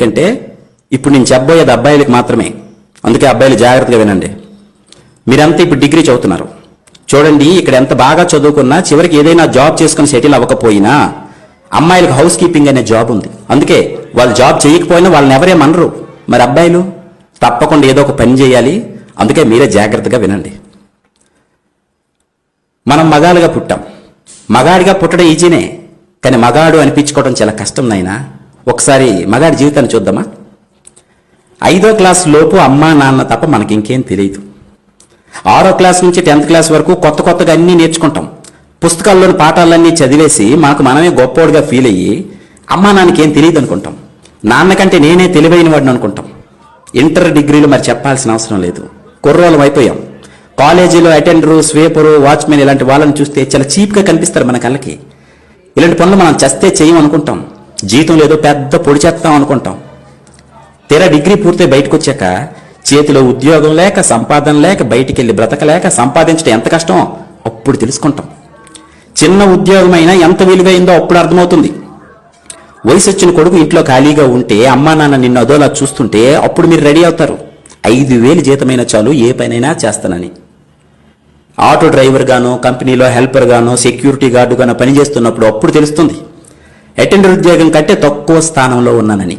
ఎందుకంటే ఇప్పుడు నేను చెప్పబోయేది అబ్బాయిలకు మాత్రమే. అందుకే అబ్బాయిలు జాగ్రత్తగా వినండి. మీరంతా ఇప్పుడు డిగ్రీ చదువుతున్నారు. చూడండి, ఇక్కడ ఎంత బాగా చదువుకున్నా చివరికి ఏదైనా జాబ్ చేసుకుని సెటిల్ అవ్వకపోయినా అమ్మాయిలకు హౌస్ కీపింగ్ అనే జాబ్ ఉంది. అందుకే వాళ్ళు జాబ్ చేయకపోయినా వాళ్ళని ఎవరేమనరు. మరి అబ్బాయిలు తప్పకుండా ఏదో ఒక పని చేయాలి. అందుకే మీరే జాగ్రత్తగా వినండి. మనం మగాలుగా పుట్టాం. మగాడిగా పుట్టడం ఈజీనే, కానీ మగాడు అనిపించుకోవడం చాలా కష్టం నాయనా. ఒకసారి మగాడి జీవితాన్ని చూద్దామా. 5వ క్లాస్ లోపు అమ్మా నాన్న తప్ప మనకి ఇంకేం తెలియదు. 6వ క్లాస్ నుంచి 10th క్లాస్ వరకు కొత్తగా అన్నీ నేర్చుకుంటాం. పుస్తకాల్లోని పాఠాలన్నీ చదివేసి మనమే గొప్పోడుగా ఫీల్ అయ్యి అమ్మా నాన్నకి ఏం తెలియదు అనుకుంటాం. నాన్నకంటే నేనే తెలివైన వాడిని అనుకుంటాం. ఇంటర్ డిగ్రీలు మరి చెప్పాల్సిన అవసరం లేదు. కుర్రోళ్ళం అయిపోయాం. కాలేజీలో అటెండరు, స్వీపరు, వాచ్మెన్ ఇలాంటి వాళ్ళని చూస్తే చాలా చీప్గా కనిపిస్తారు మన కళ్ళకి. ఇలాంటి పనులు మనం చస్తే చేయమనుకుంటాం. జీతం లేదో పెద్ద పొడి చేస్తాం అనుకుంటాం. తీరా డిగ్రీ పూర్తి బయటకు వచ్చాక చేతిలో ఉద్యోగం లేక, సంపాదన లేక, బయటికి వెళ్ళి బ్రతకలేక సంపాదించడం ఎంత కష్టమో అప్పుడు తెలుసుకుంటాం. చిన్న ఉద్యోగం అయినా ఎంత విలువైందో అప్పుడు అర్థమవుతుంది. వయసు వచ్చిన కొడుకు ఇంట్లో ఖాళీగా ఉంటే అమ్మా నాన్న నిన్ను అదోలా చూస్తుంటే అప్పుడు మీరు రెడీ అవుతారు. 5,000 జీతమైనా చాలు ఏ పనైనా చేస్తానని. ఆటో డ్రైవర్ గానో, కంపెనీలో హెల్పర్ గానో, సెక్యూరిటీ గార్డు గానో పనిచేస్తున్నప్పుడు అప్పుడు తెలుస్తుంది అటెండర్ ఉద్యోగం కంటే తక్కువ స్థానంలో ఉన్నానని.